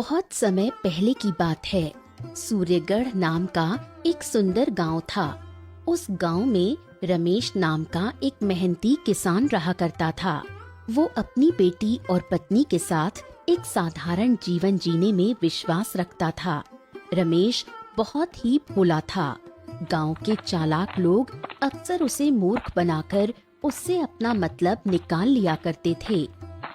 बहुत समय पहले की बात है। सूर्यगढ़ नाम का एक सुंदर गांव था। उस गांव में रमेश नाम का एक मेहनती किसान रहा करता था। वो अपनी बेटी और पत्नी के साथ एक साधारण जीवन जीने में विश्वास रखता था। रमेश बहुत ही भोला था। गांव के चालाक लोग अक्सर उसे मूर्ख बनाकर उससे अपना मतलब निकाल लिया करते थे।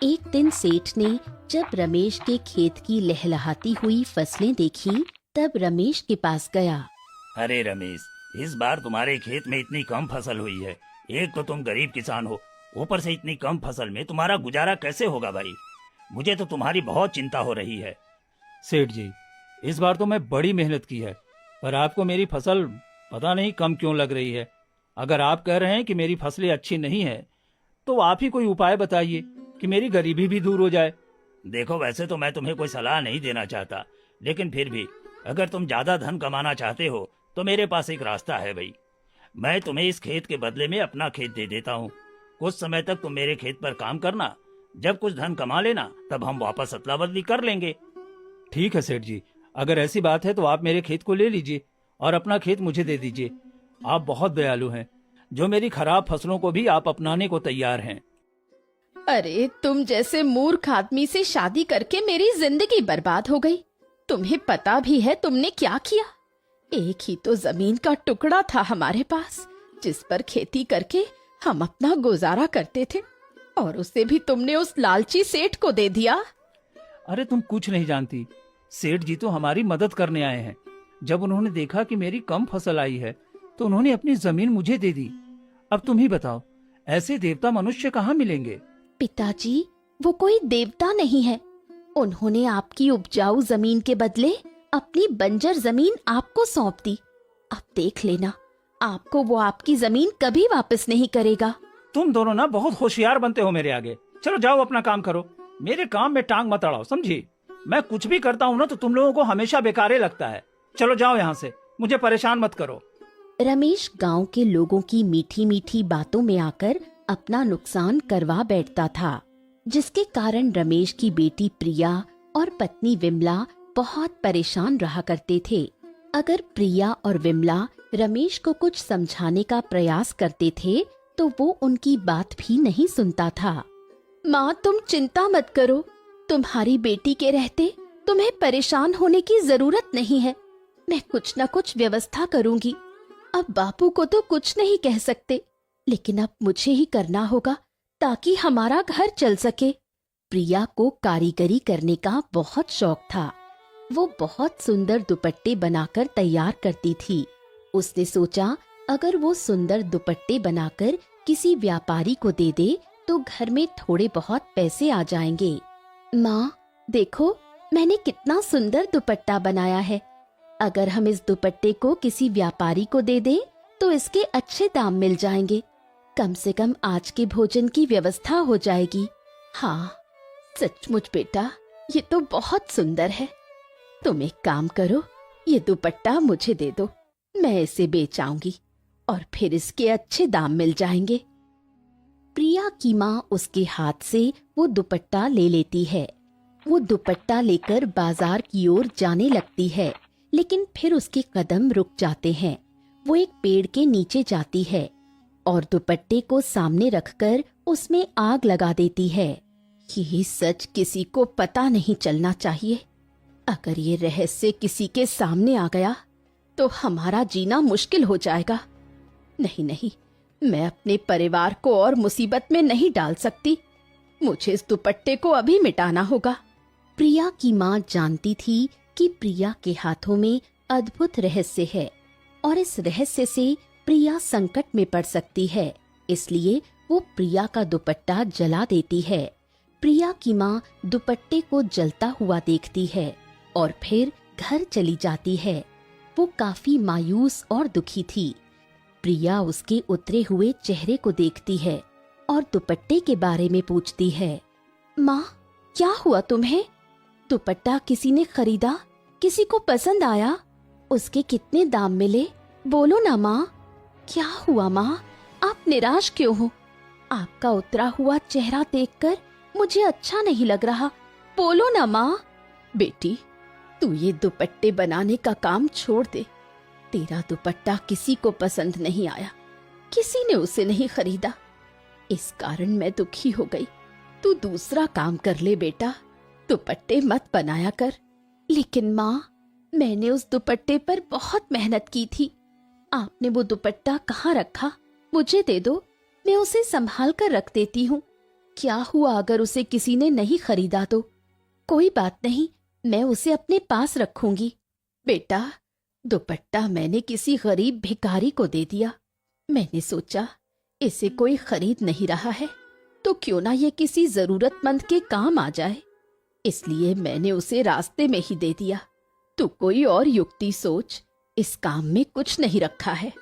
एक दिन सेठ ने जब रमेश के खेत की लहलहाती हुई फसलें देखी, तब रमेश के पास गया। अरे रमेश, इस बार तुम्हारे खेत में इतनी कम फसल हुई है। एक तो तुम गरीब किसान हो, ऊपर से इतनी कम फसल में तुम्हारा गुजारा कैसे होगा भाई? मुझे तो तुम्हारी बहुत चिंता हो रही है। सेठ जी, इस बार तो मैं बड़ी मेहनत की है, पर आपको मेरी फसल पता नहीं कम क्यों लग रही है। अगर आप कह रहे हैं कि मेरी फसलें अच्छी नहीं है, तो आप ही कोई उपाय बताइए कि मेरी गरीबी भी दूर हो जाए। देखो, वैसे तो मैं तुम्हें कोई सलाह नहीं देना चाहता, लेकिन फिर भी अगर तुम ज्यादा धन कमाना चाहते हो तो मेरे पास एक रास्ता है भाई। मैं तुम्हें इस खेत के बदले में अपना खेत दे देता हूँ। कुछ समय तक तुम मेरे खेत पर काम करना, जब कुछ धन कमा लेना तब हम वापस अदला बदली कर लेंगे। ठीक है सेठ जी, अगर ऐसी बात है तो आप मेरे खेत को ले लीजिए और अपना खेत मुझे दे दीजिए। आप बहुत दयालु हैं, जो मेरी खराब फसलों को भी आप अपनाने को तैयार हैं। अरे, तुम जैसे मूर्ख आदमी से शादी करके मेरी जिंदगी बर्बाद हो गई। तुम्हें पता भी है तुमने क्या किया? एक ही तो जमीन का टुकड़ा था हमारे पास, जिस पर खेती करके हम अपना गुजारा करते थे, और उसे भी तुमने उस लालची सेठ को दे दिया। अरे तुम कुछ नहीं जानती, सेठ जी तो हमारी मदद करने आए हैं। जब उन्होंने देखा कि मेरी कम फसल आई है तो उन्होंने अपनी जमीन मुझे दे दी। अब तुम ही बताओ, ऐसे देवता मनुष्य कहाँ मिलेंगे? पिताजी, वो कोई देवता नहीं है। उन्होंने आपकी उपजाऊ जमीन के बदले अपनी बंजर जमीन आपको सौंप दी। अब देख लेना, आपको वो आपकी जमीन कभी वापस नहीं करेगा। तुम दोनों ना बहुत होशियार बनते हो मेरे आगे। चलो जाओ, अपना काम करो, मेरे काम में टांग मत अड़ाओ, समझी? मैं कुछ भी करता हूँ ना तो तुम लोगों को हमेशा बेकारे लगता है। चलो जाओ यहाँ से, मुझे परेशान मत करो। रमेश गांव के लोगों की मीठी मीठी बातों में आकर अपना नुकसान करवा बैठता था, जिसके कारण रमेश की बेटी प्रिया और पत्नी विमला बहुत परेशान रहा करते थे। अगर प्रिया और विमला रमेश को कुछ समझाने का प्रयास करते थे तो वो उनकी बात भी नहीं सुनता था। माँ, तुम चिंता मत करो, तुम्हारी बेटी के रहते तुम्हें परेशान होने की जरूरत नहीं है। मैं कुछ न कुछ व्यवस्था करूंगी। अब बापू को तो कुछ नहीं कह सकते, लेकिन अब मुझे ही करना होगा ताकि हमारा घर चल सके। प्रिया को कारीगरी करने का बहुत शौक था। वो बहुत सुंदर दुपट्टे बनाकर तैयार करती थी। उसने सोचा, अगर वो सुंदर दुपट्टे बनाकर किसी व्यापारी को दे दे तो घर में थोड़े बहुत पैसे आ जाएंगे। माँ, देखो, मैंने कितना सुंदर दुपट्टा बनाया है। अगर हम इस दुपट्टे को किसी व्यापारी को दे दें तो इसके अच्छे दाम मिल जाएंगे। कम से कम आज के भोजन की व्यवस्था हो जाएगी। हाँ, सचमुच बेटा, ये तो बहुत सुंदर है। तुम एक काम करो, ये दुपट्टा मुझे दे दो, मैं इसे बेच आऊंगी और फिर इसके अच्छे दाम मिल जाएंगे। प्रिया की माँ उसके हाथ से वो दुपट्टा ले लेती है। वो दुपट्टा लेकर बाजार की ओर जाने लगती है, लेकिन फिर उसके कदम रुक जाते हैं। वो एक पेड़ के नीचे जाती है और दुपट्टे को सामने रखकर उसमें आग लगा देती है। ये सच किसी को पता नहीं चलना चाहिए। अगर ये रहस्य किसी के सामने आ गया तो हमारा जीना मुश्किल हो जाएगा। नहीं नहीं, मैं अपने परिवार को और मुसीबत में नहीं डाल सकती। मुझे इस दुपट्टे को अभी मिटाना होगा। प्रिया की माँ जानती थी कि प्रिया के हाथों में अद्भुत रहस्य है और इस रहस्य से प्रिया संकट में पड़ सकती है, इसलिए वो प्रिया का दुपट्टा जला देती है। प्रिया की माँ दुपट्टे को जलता हुआ देखती है और फिर घर चली जाती है। वो काफी मायूस और दुखी थी। प्रिया उसके उतरे हुए चेहरे को देखती है और दुपट्टे के बारे में पूछती है। माँ, क्या हुआ तुम्हें? दुपट्टा किसी ने खरीदा? किसी को पसंद आया? उसके कितने दाम मिले? बोलो ना माँ, क्या हुआ माँ? आप निराश क्यों हो? आपका उतरा हुआ चेहरा देखकर मुझे अच्छा नहीं लग रहा। बोलो ना माँ। बेटी, तू ये दुपट्टे बनाने का काम छोड़ दे। तेरा दुपट्टा किसी को पसंद नहीं आया, किसी ने उसे नहीं खरीदा। इस कारण मैं दुखी हो गई। तू दूसरा काम कर ले बेटा, दुपट्टे मत बनाया कर। लेकिन माँ, मैंने उस दुपट्टे पर बहुत मेहनत की थी। आपने वो दुपट्टा कहाँ रखा? मुझे दे दो, मैं उसे संभाल कर रख देती हूँ। क्या हुआ अगर उसे किसी ने नहीं खरीदा तो? कोई बात नहीं, मैं उसे अपने पास रखूंगी। बेटा, दुपट्टा मैंने किसी गरीब भिखारी को दे दिया। मैंने सोचा इसे कोई खरीद नहीं रहा है तो क्यों ना ये किसी जरूरतमंद के काम आ जाए, इसलिए मैंने उसे रास्ते में ही दे दिया। तू कोई और युक्ति सोच, इस काम में कुछ नहीं रखा है।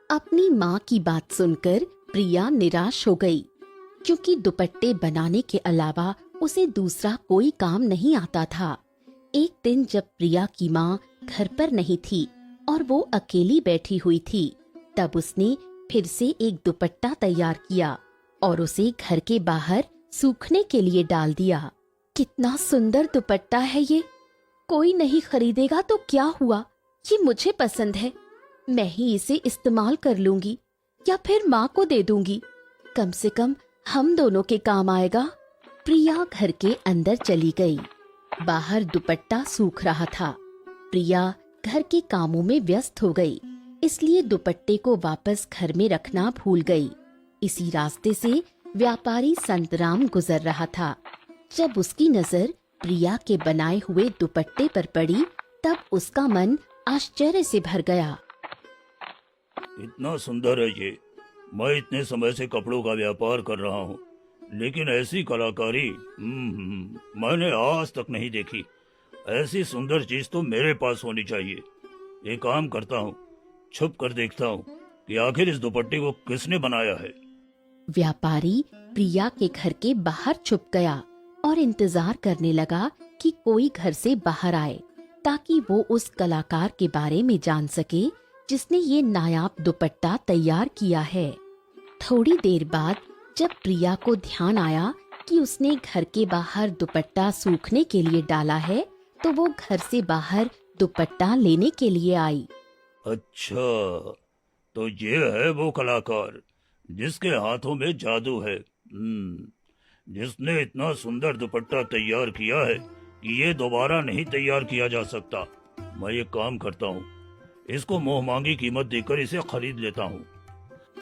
अपनी माँ की बात सुनकर प्रिया निराश हो गई, क्योंकि दुपट्टे बनाने के अलावा उसे दूसरा कोई काम नहीं आता था। एक दिन जब प्रिया की माँ घर पर नहीं थी और वो अकेली बैठी हुई थी, तब उसने फिर से एक दुपट्टा तैयार किया और उसे घर के बाहर सूखने के लिए डाल दिया। कितना सुंदर दुपट्टा है ये, कोई नहीं खरीदेगा तो क्या हुआ, ये मुझे पसंद है। मैं ही इसे इस्तेमाल कर लूंगी या फिर माँ को दे दूंगी, कम से कम हम दोनों के काम आएगा। प्रिया घर के अंदर चली गई। बाहर दुपट्टा सूख रहा था। प्रिया घर के कामों में व्यस्त हो गई, इसलिए दुपट्टे को वापस घर में रखना भूल गई। इसी रास्ते से व्यापारी संतराम गुजर रहा था। जब उसकी नजर प्रिया के बनाए हुए दुपट्टे पर पड़ी, तब उसका मन आश्चर्य से भर गया। इतना सुंदर है ये। मैं इतने समय से कपड़ों का व्यापार कर रहा हूँ, लेकिन ऐसी कलाकारी मैंने आज तक नहीं देखी। ऐसी सुंदर चीज तो मेरे पास होनी चाहिए। एक काम करता हूँ, छुप कर देखता हूँ कि आखिर इस दुपट्टे को किसने बनाया है। व्यापारी प्रिया के घर के बाहर छुप गया और इंतजार करने लगा कि कोई घर से बाहर आए, ताकि वो उस कलाकार के बारे में जान सके जिसने ये नायाब दुपट्टा तैयार किया है। थोड़ी देर बाद जब प्रिया को ध्यान आया कि उसने घर के बाहर दुपट्टा सूखने के लिए डाला है, तो वो घर से बाहर दुपट्टा लेने के लिए आई। अच्छा, तो ये है वो कलाकार जिसके हाथों में जादू है, जिसने इतना सुंदर दुपट्टा तैयार किया है कि ये दोबारा नहीं तैयार किया जा सकता। मैं ये काम करता हूँ, इसको मुंह मांगी कीमत देकर इसे खरीद लेता हूँ।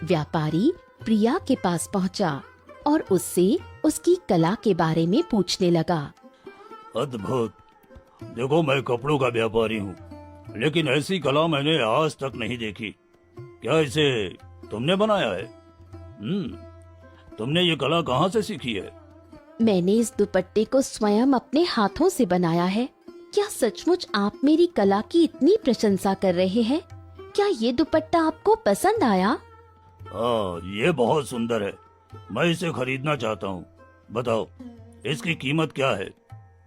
व्यापारी प्रिया के पास पहुंचा और उससे उसकी कला के बारे में पूछने लगा। अद्भुत। देखो, मैं कपड़ों का व्यापारी हूँ, लेकिन ऐसी कला मैंने आज तक नहीं देखी। क्या इसे तुमने बनाया है? तुमने ये कला कहाँ से सीखी है? मैंने इस दुपट्टे को स्वयं अपने हाथों से बनाया है। क्या सचमुच आप मेरी कला की इतनी प्रशंसा कर रहे हैं? क्या ये दुपट्टा आपको पसंद आया? हाँ, ये बहुत सुंदर है। मैं इसे खरीदना चाहता हूँ। बताओ, इसकी कीमत क्या है?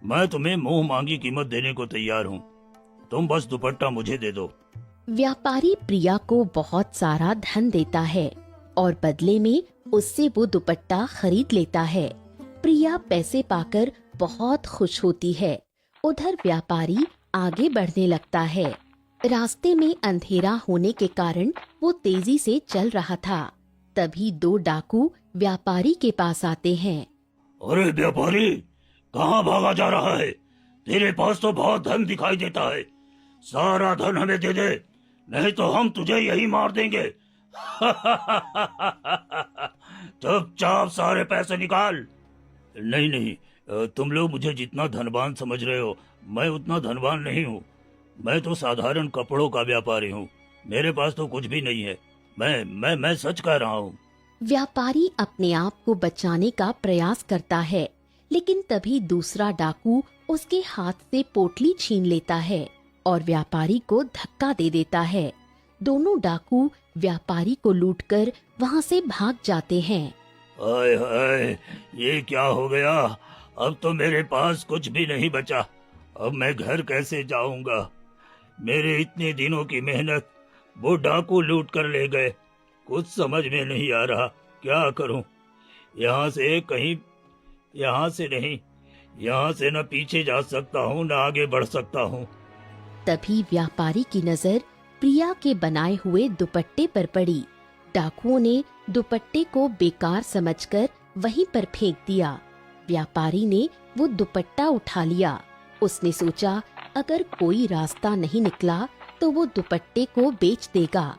मैं तुम्हें मुंह मांगी कीमत देने को तैयार हूँ। तुम बस दुपट्टा मुझे दे दो। व्यापारी प्रिया को बहुत सारा धन देता है और बदले में उससे वो दुपट्टा खरीद लेता है। प्रिया पैसे पाकर बहुत खुश होती है। उधर व्यापारी आगे बढ़ने लगता है। रास्ते में अंधेरा होने के कारण वो तेजी से चल रहा था। तभी दो डाकू व्यापारी के पास आते हैं। अरे व्यापारी, कहाँ भागा जा रहा है? तेरे पास तो बहुत धन दिखाई देता है। सारा धन हमें दे दे, नहीं तो हम तुझे यही मार देंगे। चुपचाप सारे पैसे निकाल। नहीं नहीं, तुम लोग मुझे जितना धनवान समझ रहे हो, मैं उतना धनवान नहीं हूँ। मैं तो साधारण कपड़ों का व्यापारी हूँ। मेरे पास तो कुछ भी नहीं है। मैं सच कह रहा हूँ। व्यापारी अपने आप को बचाने का प्रयास करता है, लेकिन तभी दूसरा डाकू उसके हाथ से पोटली छीन लेता है और व्यापारी को धक्का दे देता है। दोनों डाकू व्यापारी को लूटकर वहाँ से भाग जाते हैं। हाय हाय, ये क्या हो गया? अब तो मेरे पास कुछ भी नहीं बचा। अब मैं घर कैसे जाऊंगा? मेरे इतने दिनों की मेहनत वो डाकू लूट कर ले गए। कुछ समझ में नहीं आ रहा, क्या करूं? यहाँ से नहीं, यहाँ से न पीछे जा सकता हूँ न आगे बढ़ सकता हूँ। तभी व्यापारी की नजर प्रिया के बनाए हुए दुपट्टे पर पड़ी। डाकुओं ने दुपट्टे को बेकार समझकर वहीं पर फेंक दिया। व्यापारी ने वो दुपट्टा उठा लिया। उसने सोचा अगर कोई रास्ता नहीं निकला तो वो दुपट्टे को बेच देगा।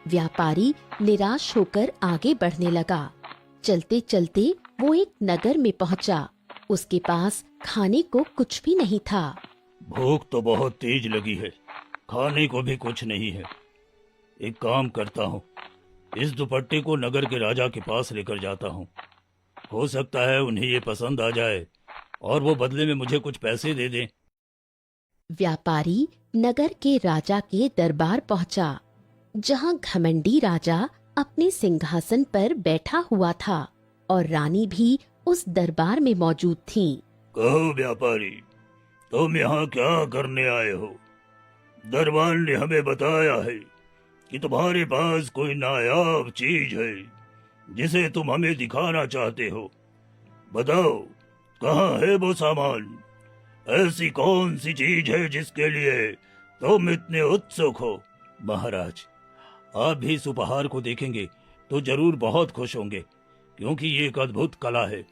व्यापारी निराश होकर आगे बढ़ने लगा। चलते चलते वो एक नगर में पहुंचा। उसके पास खाने को कुछ भी नहीं था। भूख तो बहुत तेज लगी है, खाने को भी कुछ नहीं है। एक काम करता हूँ, इस दुपट्टे को नगर के राजा के पास लेकर जाता हूँ। हो सकता है उन्हें ये पसंद आ जाए और वो बदले में मुझे कुछ पैसे दे दें। व्यापारी नगर के राजा के दरबार पहुंचा, जहां घमंडी राजा अपने सिंहासन पर बैठा हुआ था और रानी भी उस दरबार में मौजूद थी। कहो व्यापारी, तुम यहाँ क्या करने आए हो? दरबार ने हमें बताया है कि तुम्हारे पास कोई नायाब चीज है जिसे तुम हमें दिखाना चाहते हो। बताओ, कहाँ है वो सामान? ऐसी कौन सी चीज है जिसके लिए तुम इतने उत्सुक हो? महाराज, आप भी इस उपहार को देखेंगे तो जरूर बहुत खुश होंगे, क्योंकि ये एक अद्भुत कला है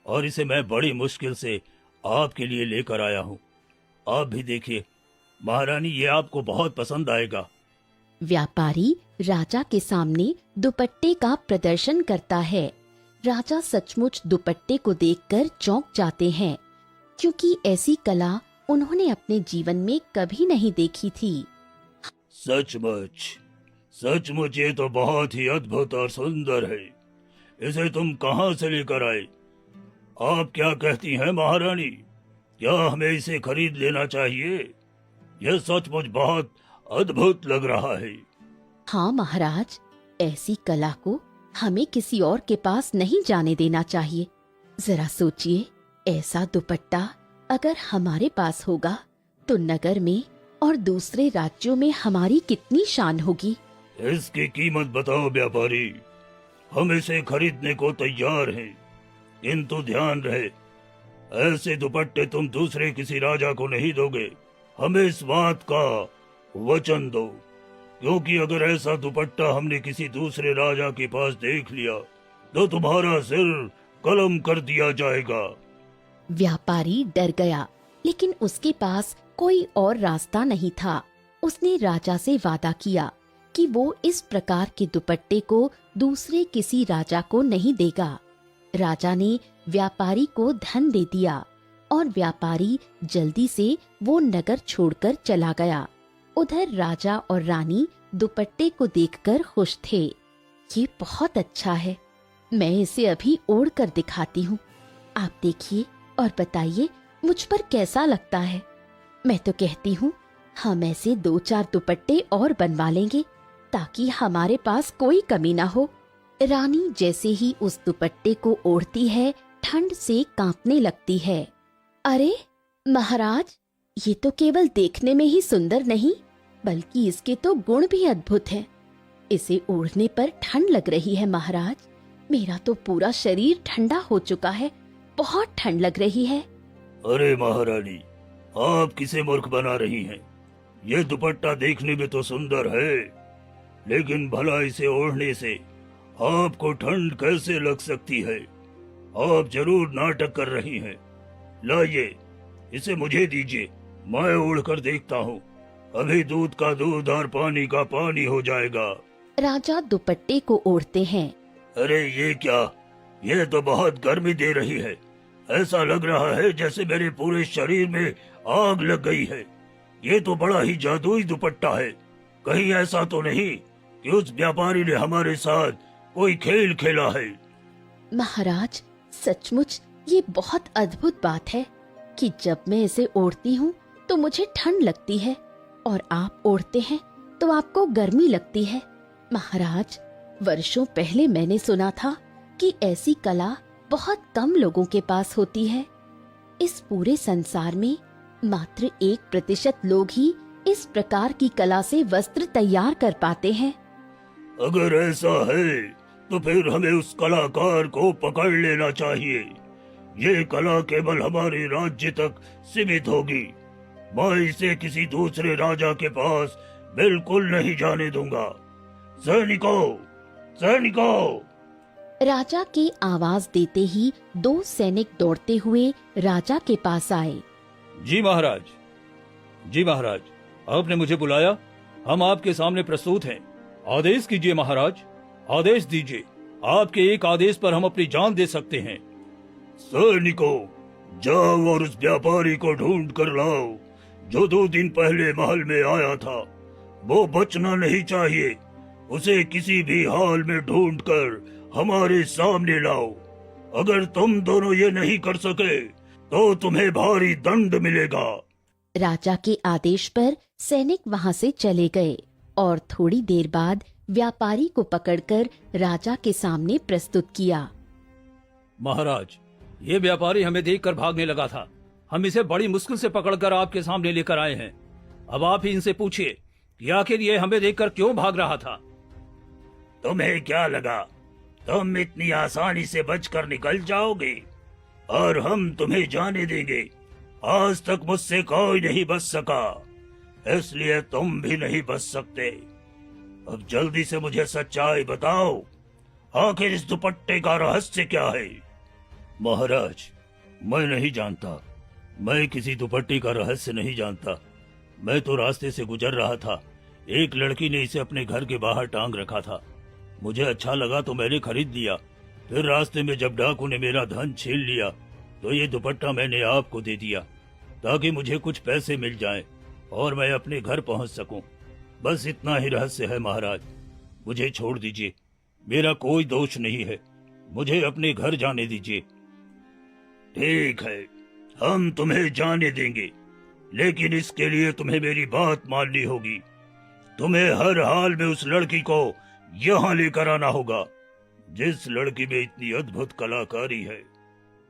और इसे मैं बड़ी मुश्किल से आपके लिए लेकर आया हूँ। आप भी देखिए महारानी, ये आपको बहुत पसंद आएगा। व्यापारी राजा के सामने दुपट्टे का प्रदर्शन करता है। राजा सचमुच दुपट्टे को देखकर चौंक जाते हैं, क्योंकि ऐसी कला उन्होंने अपने जीवन में कभी नहीं देखी थी। सचमुच सचमुच ये तो बहुत ही अद्भुत और सुंदर है। इसे तुम कहाँ से लेकर आए? आप क्या कहती हैं महारानी? क्या हमें इसे खरीद लेना चाहिए? यह सचमुच बहुत अद्भुत लग रहा है। हाँ महाराज, ऐसी कला को हमें किसी और के पास नहीं जाने देना चाहिए। जरा सोचिए, ऐसा दुपट्टा अगर हमारे पास होगा तो नगर में और दूसरे राज्यों में हमारी कितनी शान होगी। इसकी कीमत बताओ व्यापारी, हम इसे खरीदने को तैयार हैं, किंतु ध्यान रहे, ऐसे दुपट्टे तुम दूसरे किसी राजा को नहीं दोगे। हमें इस बात का वचन दो, क्योंकि अगर ऐसा दुपट्टा हमने किसी दूसरे राजा के पास देख लिया तो तुम्हारा सिर कलम कर दिया जाएगा। व्यापारी डर गया, लेकिन उसके पास कोई और रास्ता नहीं था। उसने राजा से वादा किया कि वो इस प्रकार के दुपट्टे को दूसरे किसी राजा को नहीं देगा। राजा ने व्यापारी को धन दे दिया और व्यापारी जल्दी से वो नगर छोड़कर चला गया। उधर राजा और रानी दुपट्टे को देखकर खुश थे। ये बहुत अच्छा है, मैं इसे अभी ओढ़ कर दिखाती हूँ। आप देखिए और बताइए मुझ पर कैसा लगता है। मैं तो कहती हूँ हम ऐसे 2-4 दुपट्टे और बनवा लेंगे ताकि हमारे पास कोई कमी ना हो। रानी जैसे ही उस दुपट्टे को ओढ़ती है, ठंड से कांपने लगती है। अरे महाराज, ये तो केवल देखने में ही सुंदर नहीं, बल्कि इसके तो गुण भी अद्भुत हैं। इसे ओढ़ने पर ठंड लग रही है महाराज। मेरा तो पूरा शरीर ठंडा हो चुका है, बहुत ठंड लग रही है। अरे महारानी, आप किसे मूर्ख बना रही हैं? ये दुपट्टा देखने में तो सुंदर है, लेकिन भला इसे ओढ़ने से आपको ठंड कैसे लग सकती है? आप जरूर नाटक कर रही हैं। लाइए, इसे मुझे दीजिए, मैं ओढ़ कर देखता हूँ। अभी दूध का दूध और पानी का पानी हो जाएगा। राजा दुपट्टे को ओढ़ते हैं। अरे ये क्या? ये तो बहुत गर्मी दे रही है। ऐसा लग रहा है जैसे मेरे पूरे शरीर में आग लग गई है। ये तो बड़ा ही जादुई दुपट्टा है। कहीं ऐसा तो नहीं कि उस व्यापारी ने हमारे साथ कोई खेल खेला है? महाराज, सचमुच ये बहुत अद्भुत बात है कि जब मैं इसे ओढ़ती हूँ तो मुझे ठंड लगती है और आप ओढ़ते हैं तो आपको गर्मी लगती है। महाराज, वर्षों पहले मैंने सुना था कि ऐसी कला बहुत कम लोगों के पास होती है। इस पूरे संसार में मात्र 1% लोग ही इस प्रकार की कला से वस्त्र तैयार कर पाते हैं। अगर ऐसा है तो फिर हमें उस कलाकार को पकड़ लेना चाहिए। ये कला केवल हमारे राज्य तक सीमित होगी। मैं इसे किसी दूसरे राजा के पास बिल्कुल नहीं जाने दूंगा। सैनिकों, सैनिकों! राजा की आवाज देते ही 2 सैनिक दौड़ते हुए राजा के पास आए। जी महाराज, जी महाराज, आपने मुझे बुलाया। हम आपके सामने प्रस्तुत हैं। आदेश कीजिए महाराज, आदेश दीजिए। आपके एक आदेश पर हम अपनी जान दे सकते हैं। सैनिकों, जाओ और उस व्यापारी को ढूंढ कर लाओ जो 2 दिन पहले महल में आया था। वो बचना नहीं चाहिए। उसे किसी भी हाल में ढूंढ कर हमारे सामने लाओ। अगर तुम दोनों ये नहीं कर सके तो तुम्हें भारी दंड मिलेगा। राजा के आदेश पर सैनिक वहां से चले गए और थोड़ी देर बाद व्यापारी को पकड़कर राजा के सामने प्रस्तुत किया। महाराज, ये व्यापारी हमें देखकर भागने लगा था। हम इसे बड़ी मुश्किल से पकड़कर आपके सामने लेकर आए हैं। अब आप ही इनसे पूछिए कि आखिर ये हमें देखकर क्यों भाग रहा था। तुम्हें क्या लगा तुम इतनी आसानी से बचकर निकल जाओगे और हम तुम्हें जाने देंगे? आज तक मुझसे कोई नहीं बच सका, इसलिए तुम भी नहीं बच सकते। अब जल्दी से मुझे सच्चाई बताओ, आखिर इस दुपट्टे का रहस्य क्या है? महाराज, मैं नहीं जानता। मैं किसी दुपट्टे का रहस्य नहीं जानता। मैं तो रास्ते से गुजर रहा था। एक लड़की ने इसे अपने घर के बाहर टांग रखा था। मुझे अच्छा लगा तो मैंने खरीद लिया। फिर रास्ते में जब डाकू ने मेरा धन छीन लिया तो ये दुपट्टा मैंने आपको दे दिया ताकि मुझे कुछ पैसे मिल जाएं और मैं अपने घर पहुंच सकूं। बस इतना ही रहस्य है महाराज। मुझे छोड़ दीजिए, मेरा कोई दोष नहीं है। मुझे अपने घर जाने दीजिए। ठीक है, हम तुम्हें जाने देंगे, लेकिन इसके लिए तुम्हें मेरी बात माननी होगी। तुम्हें हर हाल में उस लड़की को यहाँ लेकर आना होगा। जिस लड़की में इतनी अद्भुत कलाकारी है,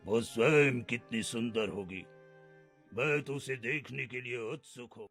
वो स्वयं कितनी सुंदर होगी। मैं तो उसे देखने के लिए उत्सुक हूँ।